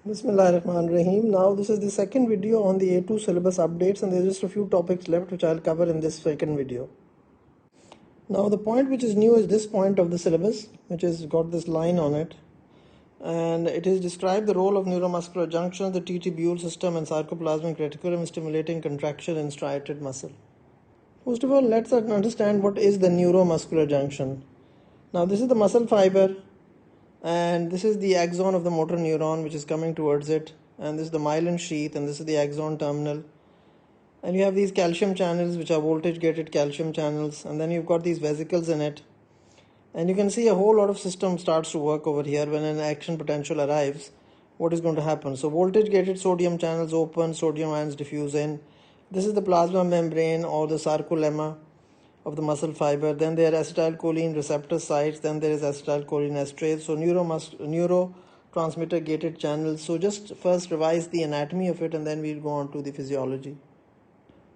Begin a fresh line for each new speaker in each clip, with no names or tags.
Bismillahirrahmanirrahim. Now this is the second video on the A2 syllabus updates, and there's just a few topics left which I'll cover in this second video. Now the point which is new is this point of the syllabus, which has got this line on it, and it is described the role of neuromuscular junction, the T-tubule system and sarcoplasmic reticulum in stimulating contraction in striated muscle. First of all, let's understand what is the neuromuscular junction. Now this is the muscle fiber, and this is the axon of the motor neuron which is coming towards it, and this is the myelin sheath, and this is the axon terminal, and you have these calcium channels which are voltage gated calcium channels, and then you've got these vesicles in it, and you can see a whole lot of system starts to work over here. When an action potential arrives, what is going to happen? So voltage gated sodium channels open, sodium ions diffuse in. This is the plasma membrane or the sarcolemma of the muscle fiber. Then there are acetylcholine receptor sites, then there is acetylcholine esterase. So neurotransmitter gated channels. So just first revise the anatomy of it, and then we'll go on to the physiology.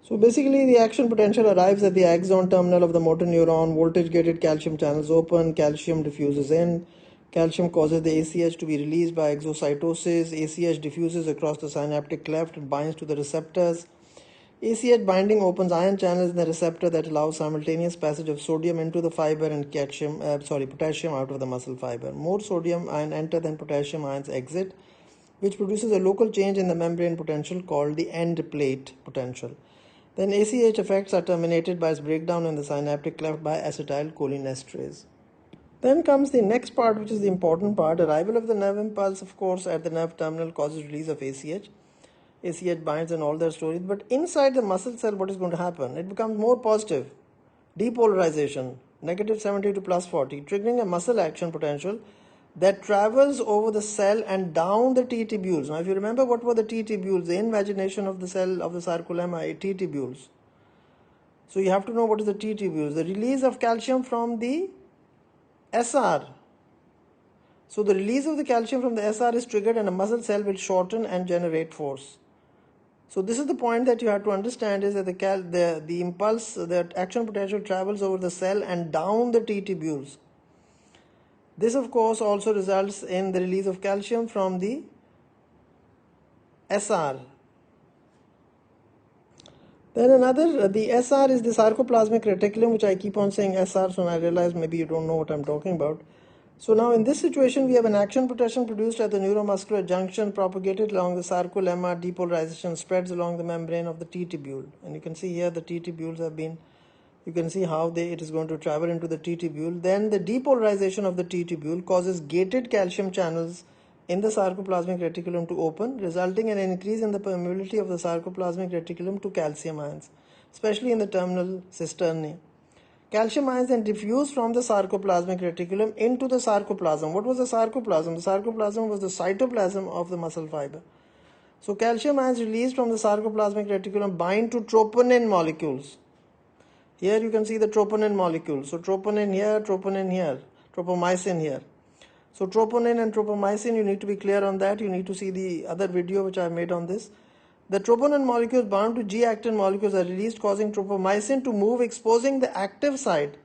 So basically the action potential arrives at the axon terminal of the motor neuron, voltage gated calcium channels open, calcium diffuses in. Calcium causes the ACH to be released by exocytosis. ACH diffuses across the synaptic cleft and binds to the receptors. ACH binding opens ion channels in the receptor that allows simultaneous passage of sodium into the fiber and potassium out of the muscle fiber. More sodium ion enter than potassium ions exit, which produces a local change in the membrane potential called the end plate potential. Then ACH effects are terminated by its breakdown in the synaptic cleft by acetylcholine esterase. Then comes the next part, which is the important part. Arrival of the nerve impulse, of course, at the nerve terminal causes release of ACH. ACH binds and all their stories, but inside the muscle cell, what is going to happen? It becomes more positive, depolarization, -70 to +40, triggering a muscle action potential that travels over the cell and down the T-tubules. Now, if you remember what were the T-tubules, the invagination of the cell of the sarcolemma, T-tubules. So you have to know what is the T-tubules. The release of calcium from the SR. So the release of the calcium from the SR is triggered, and a muscle cell will shorten and generate force. So this is the point that you have to understand, is that the impulse, the action potential travels over the cell and down the T-tubules. This of course also results in the release of calcium from the SR. Then the SR is the sarcoplasmic reticulum, which I keep on saying SR, so I realize maybe you don't know what I'm talking about. So now in this situation, we have an action potential produced at the neuromuscular junction, propagated along the sarcolemma. Depolarization spreads along the membrane of the T-tubule, and you can see here the T-tubules have been, you can see how it is going to travel into the T-tubule. Then the depolarization of the T-tubule causes gated calcium channels in the sarcoplasmic reticulum to open, resulting in an increase in the permeability of the sarcoplasmic reticulum to calcium ions, especially in the terminal cisternae. Calcium ions then diffuse from the sarcoplasmic reticulum into the sarcoplasm. What was the sarcoplasm? The sarcoplasm was the cytoplasm of the muscle fiber. So calcium ions released from the sarcoplasmic reticulum bind to troponin molecules. Here you can see the troponin molecule. So troponin here, tropomyosin here. So troponin and tropomyosin, you need to be clear on that. You need to see the other video which I have made on this. The troponin molecules bound to G-actin molecules are released, causing tropomyosin to move, exposing the active site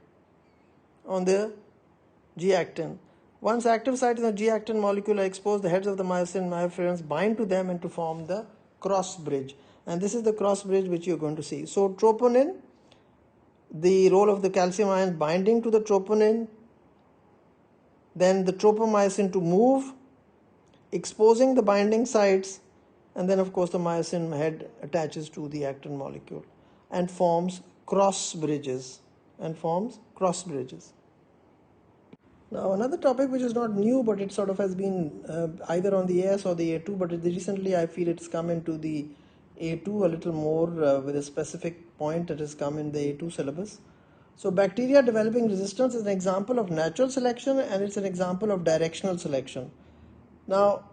on the G-actin. Once active site in the G-actin molecule are exposed, the heads of the myosin myofibrils bind to them and to form the cross bridge. And this is the cross bridge which you're going to see. So troponin, the role of the calcium ion binding to the troponin, then the tropomyosin to move, exposing the binding sites, and then of course the myosin head attaches to the actin molecule and forms cross bridges. Now another topic which is not new, but it sort of has been either on the AS or the A2, but recently I feel it's come into the A2 a little more with a specific point that has come in the A2 syllabus. So bacteria developing resistance is an example of natural selection, and it's an example of directional selection. Now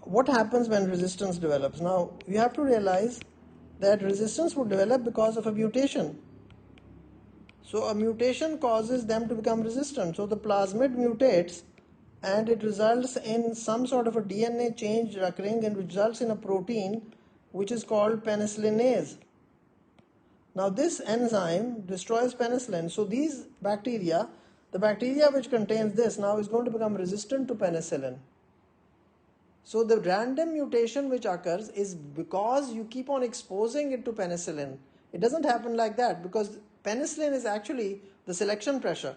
what happens when resistance develops? Now you have to realize that resistance would develop because of a mutation. So a mutation causes them to become resistant. So the plasmid mutates, and it results in some sort of a DNA change occurring, and results in a protein which is called penicillinase. Now this enzyme destroys penicillin. So these bacteria, the bacteria which contains this now is going to become resistant to penicillin. So the random mutation which occurs is because you keep on exposing it to penicillin. It doesn't happen like that because penicillin is actually the selection pressure.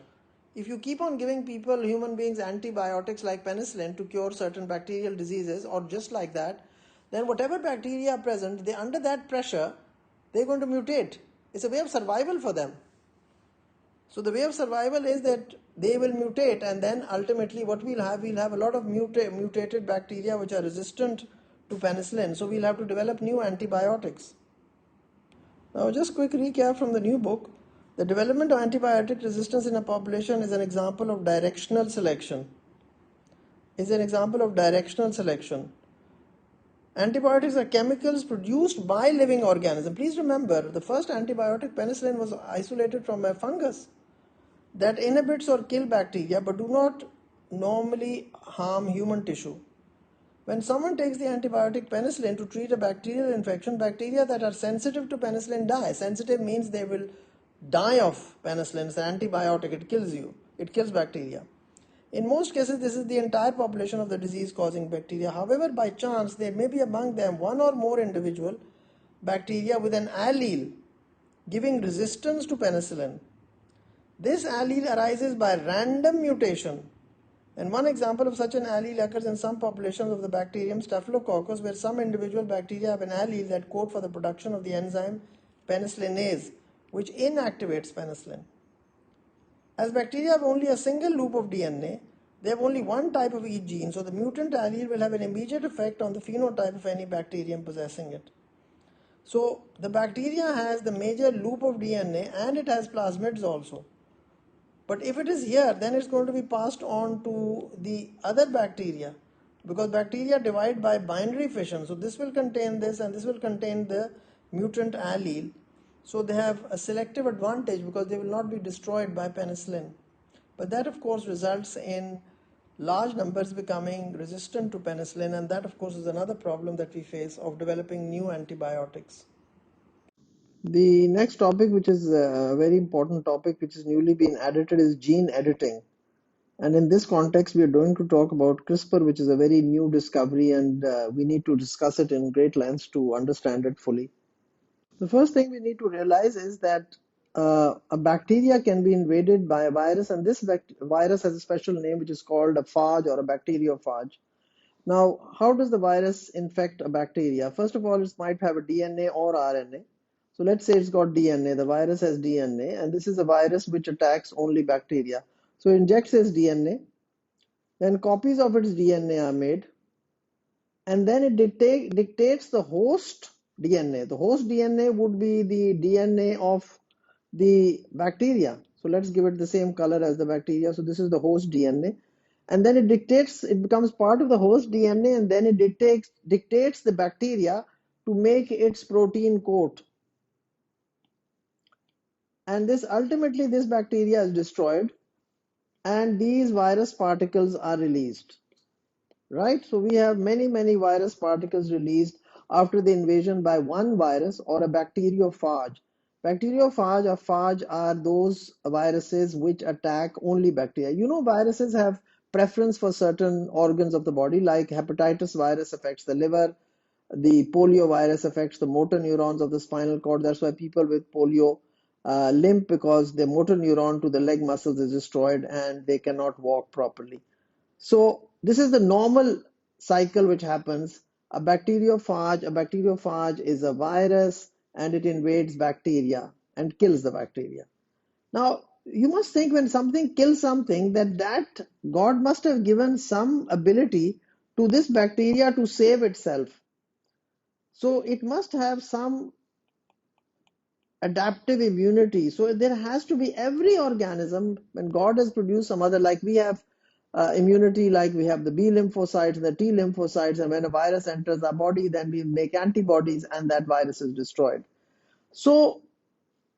If you keep on giving people, human beings, antibiotics like penicillin to cure certain bacterial diseases or just like that, then whatever bacteria are present, they under that pressure, they're going to mutate. It's a way of survival for them. So the way of survival is that they will mutate, and then ultimately what we'll have a lot of mutated bacteria which are resistant to penicillin. So we'll have to develop new antibiotics. Now just quick recap from the new book. The development of antibiotic resistance in a population is an example of directional selection. Antibiotics are chemicals produced by living organisms. Please remember, the first antibiotic, penicillin, was isolated from a fungus that inhibits or kill bacteria but do not normally harm human tissue. When someone takes the antibiotic penicillin to treat a bacterial infection, bacteria that are sensitive to penicillin die. Sensitive means they will die of penicillin. It's an antibiotic, it kills you, it kills bacteria. In most cases, this is the entire population of the disease causing bacteria. However, by chance, there may be among them one or more individual bacteria with an allele giving resistance to penicillin. This allele arises by random mutation, and one example of such an allele occurs in some populations of the bacterium Staphylococcus, where some individual bacteria have an allele that code for the production of the enzyme penicillinase, which inactivates penicillin. As bacteria have only a single loop of DNA, they have only one type of each gene, so the mutant allele will have an immediate effect on the phenotype of any bacterium possessing it. So the bacteria has the major loop of DNA and it has plasmids also. But if it is here, then it's going to be passed on to the other bacteria, because bacteria divide by binary fission. So this will contain this and this will contain the mutant allele. So they have a selective advantage because they will not be destroyed by penicillin. But that of course results in large numbers becoming resistant to penicillin, and that of course is another problem that we face of developing new antibiotics. The next topic, which is a very important topic, which is newly been added, is gene editing. And in this context, we are going to talk about CRISPR, which is a very new discovery, and we need to discuss it in great lengths to understand it fully. The first thing we need to realize is that a bacteria can be invaded by a virus, and this virus has a special name, which is called a phage or a bacteriophage. Now, how does the virus infect a bacteria? First of all, it might have a DNA or RNA. So let's say it's got DNA. The virus has DNA, and this is a virus which attacks only bacteria. So it injects its DNA, then copies of its DNA are made, and then it dictates the host DNA. The host DNA would be the DNA of the bacteria. So let's give it the same color as the bacteria. So this is the host DNA. And then it becomes part of the host DNA, and then it dictates the bacteria to make its protein coat. And this bacteria is destroyed, and these virus particles are released. Right? So we have many virus particles released after the invasion by one virus or a bacteriophage. Bacteriophage or phage are those viruses which attack only bacteria. You know, viruses have preference for certain organs of the body, like hepatitis virus affects the liver, the polio virus affects the motor neurons of the spinal cord. That's why people with polio limp, because the motor neuron to the leg muscles is destroyed and they cannot walk properly. So this is the normal cycle which happens. A bacteriophage is a virus, and it invades bacteria and kills the bacteria. Now, you must think, when something kills something, that God must have given some ability to this bacteria to save itself. So it must have some adaptive immunity. So there has to be, every organism, when God has produced some other, like we have immunity, like we have the B lymphocytes and the T lymphocytes, and when a virus enters our body, then we make antibodies and that virus is destroyed. So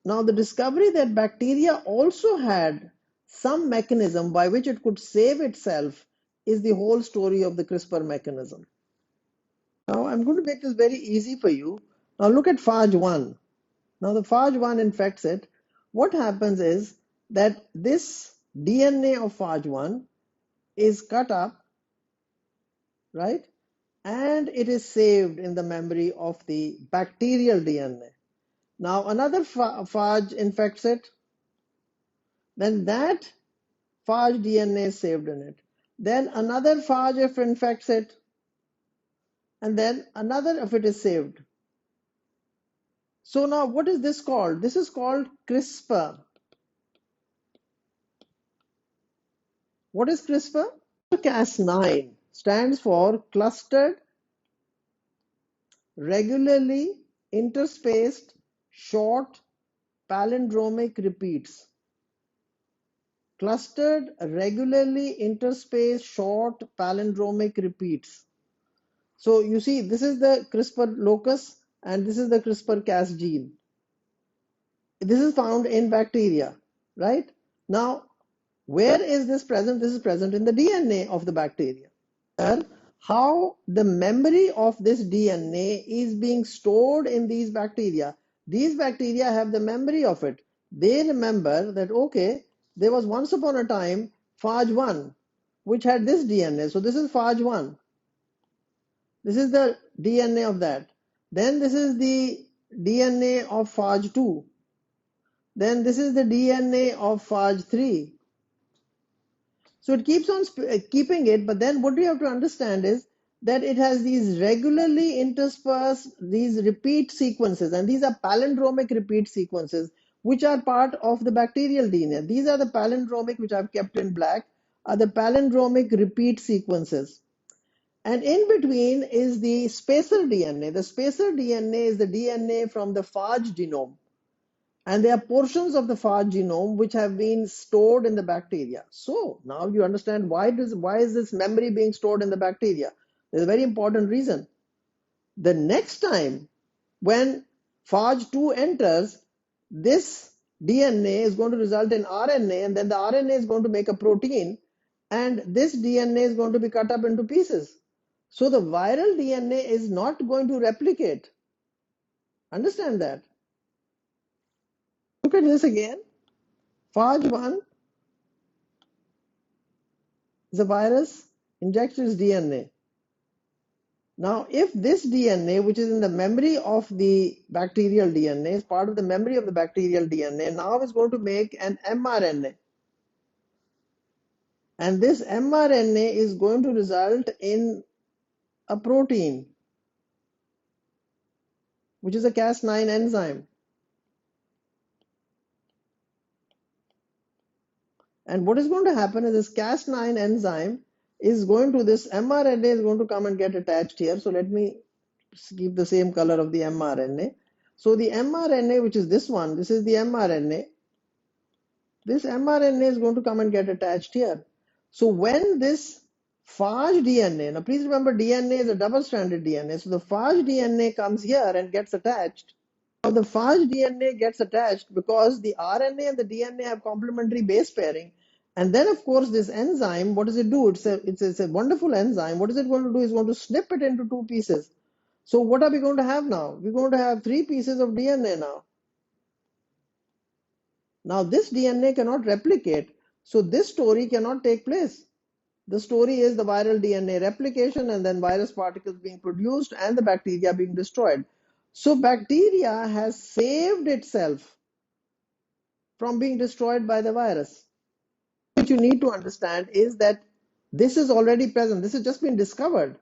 now the discovery that bacteria also had some mechanism by which it could save itself is the whole story of the CRISPR mechanism. Now I'm going to make this very easy for you. Now look at phage 1. Now the phage 1 infects it. What happens is that this DNA of phage 1 is cut up, right? and it is saved in the memory of the bacterial DNA. Now another phage infects it, then that phage DNA is saved in it. Then another phage if infects it, and then another if it is saved. So now what is this called? This is called CRISPR. What is CRISPR? Cas9 stands for clustered, regularly interspaced, short palindromic repeats. Clustered, regularly interspaced, short palindromic repeats. So you see, this is the CRISPR locus and this is the CRISPR-Cas gene. This is found in bacteria, right? Now, where is this present? This is present in the DNA of the bacteria. How the memory of this DNA is being stored in these bacteria. These bacteria have the memory of it. They remember that, okay, there was once upon a time phage 1 which had this DNA. So this is phage 1. This is the DNA of that. Then this is the DNA of phage 2. Then this is the DNA of phage 3. So it keeps on keeping it, but then what you have to understand is that it has these regularly interspersed, these repeat sequences, and these are palindromic repeat sequences, which are part of the bacterial DNA. These are the palindromic, which I've kept in black, are the palindromic repeat sequences. And in between is the spacer DNA. The spacer DNA is the DNA from the phage genome. And there are portions of the phage genome which have been stored in the bacteria. So now you understand why is this memory being stored in the bacteria. There's a very important reason. The next time when phage 2 enters, this DNA is going to result in RNA, and then the RNA is going to make a protein, and this DNA is going to be cut up into pieces. So the viral DNA is not going to replicate. Understand that. Look at this again. Phage 1 is a virus, injects its DNA. Now, if this DNA, which is in the memory of the bacterial DNA, is part of the memory of the bacterial DNA, now is going to make an mRNA. And this mRNA is going to result in a protein, which is a Cas9 enzyme. And what is going to happen is this Cas9 enzyme is going to, this mRNA is going to come and get attached here. So let me keep the same color of the mRNA. So the mRNA, which is this one, this is the mRNA. This mRNA is going to come and get attached here. So when this phage DNA, now please remember DNA is a double-stranded DNA. So the phage DNA comes here and gets attached. Now the phage DNA gets attached because the RNA and the DNA have complementary base pairing. And then of course this enzyme, what does it do? It's a wonderful enzyme. What is it going to do? It's going to snip it into two pieces. So what are we going to have now? We're going to have 3 pieces of DNA now. Now this DNA cannot replicate, so this story cannot take place. The story is the viral DNA replication and then virus particles being produced and the bacteria being destroyed. So bacteria has saved itself from being destroyed by the virus. What you need to understand is that this is already present. This has just been discovered,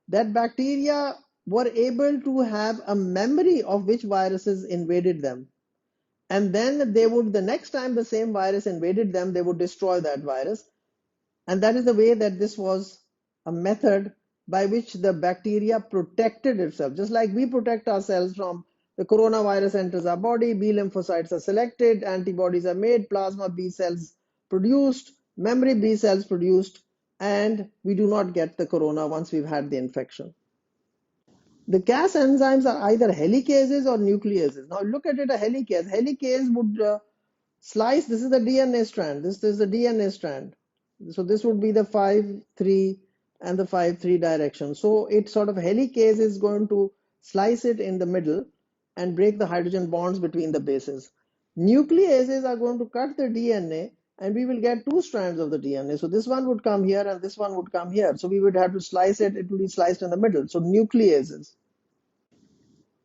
that bacteria were able to have a memory of which viruses invaded them. And then they would, the next time the same virus invaded them, they would destroy that virus. And that is the way that this was a method by which the bacteria protected itself. Just like we protect ourselves from the coronavirus enters our body, B lymphocytes are selected, antibodies are made, plasma B cells produced, memory B cells produced, and we do not get the corona once we've had the infection. The Cas enzymes are either helicases or nucleases. Now look at it, a helicase. Helicase would slice, this is the DNA strand, this is the DNA strand. So this would be the 5'3" and the 5'3" direction. So it sort of helicase is going to slice it in the middle and break the hydrogen bonds between the bases. Nucleases are going to cut the DNA and we will get two strands of the DNA. So this one would come here and this one would come here. So we would have to slice it. It will be sliced in the middle. So nucleases.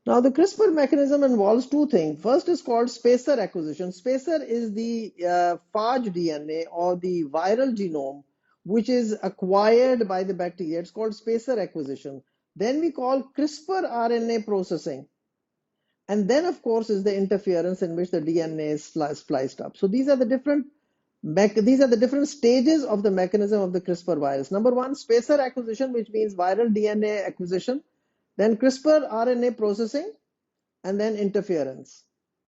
Now the CRISPR mechanism involves two things. First is called spacer acquisition. Spacer is the phage DNA or the viral genome which is acquired by the bacteria. It's called spacer acquisition. Then we call CRISPR RNA processing. And then, of course, is the interference in which the DNA is spliced up. So these are the different stages of the mechanism of the CRISPR virus. Number one, spacer acquisition, which means viral DNA acquisition, then CRISPR RNA processing, and then interference.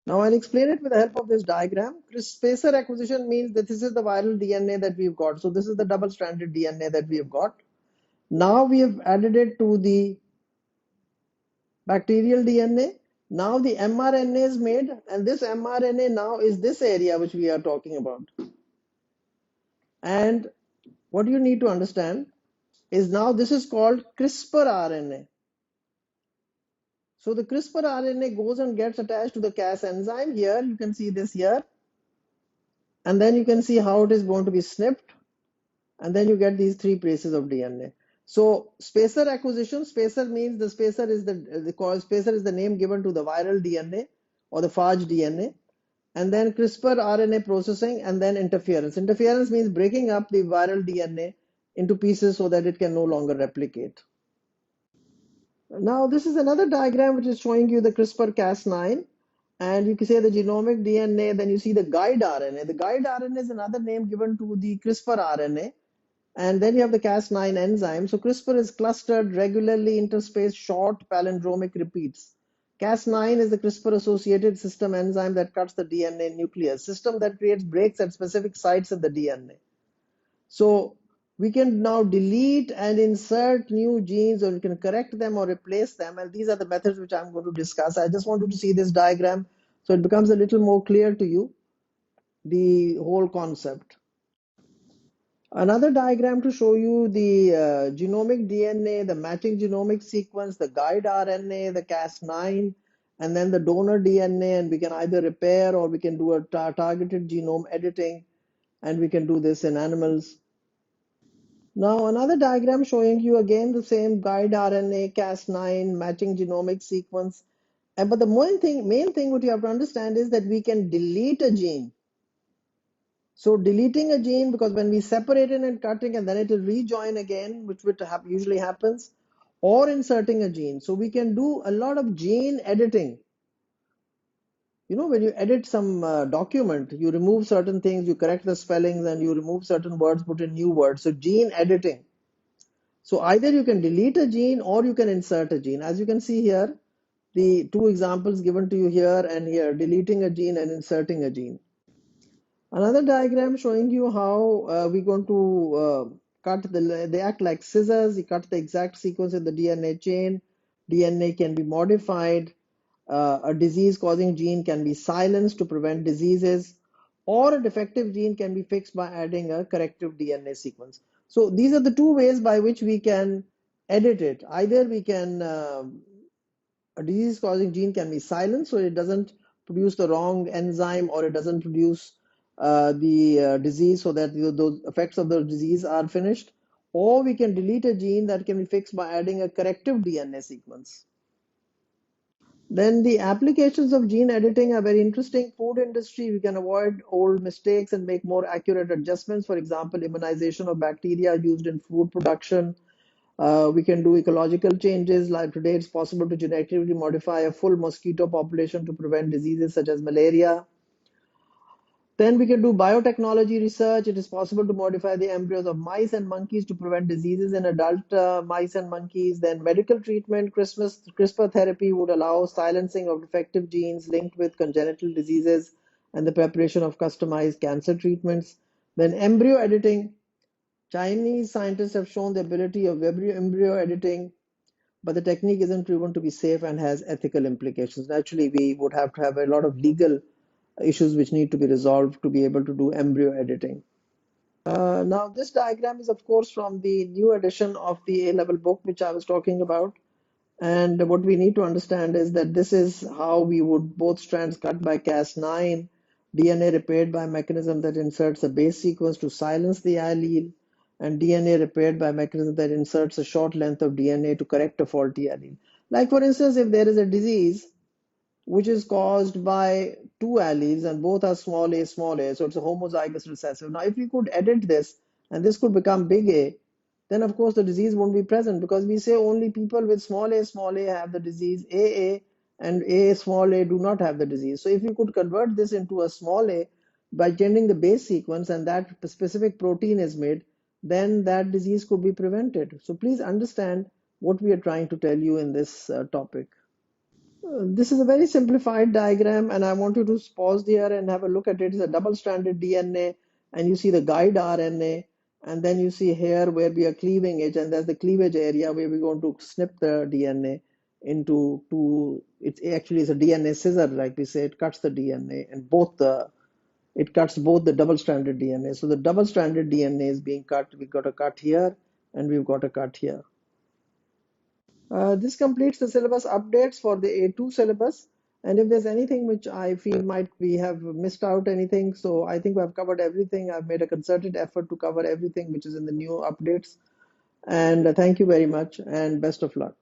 Now I'll explain it with the help of this diagram. Spacer acquisition means that this is the viral DNA that we've got. So this is the double-stranded DNA that we have got. Now we have added it to the bacterial DNA. Now the mRNA is made, and this mRNA now is this area which we are talking about. And what you need to understand is now this is called CRISPR RNA. So the CRISPR RNA goes and gets attached to the Cas enzyme. Here you can see this here, and then you can see how it is going to be snipped, and then you get these three places of DNA. So spacer acquisition, spacer means the spacer is spacer is the name given to the viral DNA or the phage DNA. And then CRISPR RNA processing, and then interference. Interference means breaking up the viral DNA into pieces so that it can no longer replicate. Now this is another diagram which is showing you the CRISPR-Cas9, and you can say the genomic DNA, then you see the guide RNA. The guide RNA is another name given to the CRISPR RNA, and then you have the Cas9 enzyme. So CRISPR is clustered, regularly interspaced, short palindromic repeats. Cas9 is the CRISPR-associated system enzyme that cuts the DNA nucleus, system that creates breaks at specific sites in the DNA. So we can now delete and insert new genes, or we can correct them or replace them, and these are the methods which I'm going to discuss. I just want you to see this diagram so it becomes a little more clear to you, the whole concept. Another diagram to show you the genomic DNA, the matching genomic sequence, the guide RNA, the Cas9, and then the donor DNA, and we can either repair or we can do a targeted genome editing, and we can do this in animals. Now another diagram showing you again the same guide RNA, Cas9, matching genomic sequence. But the main thing what you have to understand is that we can delete a gene. So deleting a gene, because when we separate it and cutting and then it will rejoin again, which usually happens, or inserting a gene. So we can do a lot of gene editing. You know, when you edit some document, you remove certain things, you correct the spellings, and you remove certain words, put in new words. So gene editing. So either you can delete a gene or you can insert a gene. As you can see here, the two examples given to you here and here, deleting a gene and inserting a gene. Another diagram showing you how we're going to they act like scissors. You cut the exact sequence in the DNA chain. DNA can be modified. A disease-causing gene can be silenced to prevent diseases, or a defective gene can be fixed by adding a corrective DNA sequence. So these are the two ways by which we can edit it. Either we can a disease-causing gene can be silenced so it doesn't produce the wrong enzyme, or it doesn't produce the disease so that those effects of the disease are finished, or we can delete a gene that can be fixed by adding a corrective DNA sequence. Then the applications of gene editing are very interesting. Food industry, we can avoid old mistakes and make more accurate adjustments. For example, immunization of bacteria used in food production. We can do ecological changes. Like today, it's possible to genetically modify a full mosquito population to prevent diseases such as malaria. Then we can do biotechnology research. It is possible to modify the embryos of mice and monkeys to prevent diseases in adult mice and monkeys. Then medical treatment, CRISPR therapy would allow silencing of defective genes linked with congenital diseases and the preparation of customized cancer treatments. Then embryo editing. Chinese scientists have shown the ability of embryo editing, but the technique isn't proven to be safe and has ethical implications. Naturally, we would have to have a lot of legal issues which need to be resolved to be able to do embryo editing. Now, this diagram is, of course, from the new edition of the A-level book, which I was talking about. And what we need to understand is that this is how we would both strands cut by Cas9 DNA repaired by a mechanism that inserts a base sequence to silence the allele, and DNA repaired by a mechanism that inserts a short length of DNA to correct a faulty allele. Like for instance, if there is a disease which is caused by two alleles and both are small a, so it's a homozygous recessive. Now, if we could edit this and this could become big A, then of course the disease won't be present, because we say only people with small a have the disease, AA and A small a do not have the disease. So if we could convert this into a small a by changing the base sequence and that specific protein is made, then that disease could be prevented. So please understand what we are trying to tell you in this topic. This is a very simplified diagram, and I want you to pause here and have a look at it. It's a double-stranded DNA, and you see the guide RNA, and then you see here where we are cleaving it, and there's the cleavage area where we're going to snip the DNA into two. It actually is a DNA scissor, like we say. It cuts the DNA, and it cuts both the double-stranded DNA. So the double-stranded DNA is being cut. We've got a cut here, and we've got a cut here. This completes the syllabus updates for the A2 syllabus. And if there's anything which I feel might we have missed out anything, so I think I've covered everything. I've made a concerted effort to cover everything which is in the new updates. And thank you very much and best of luck.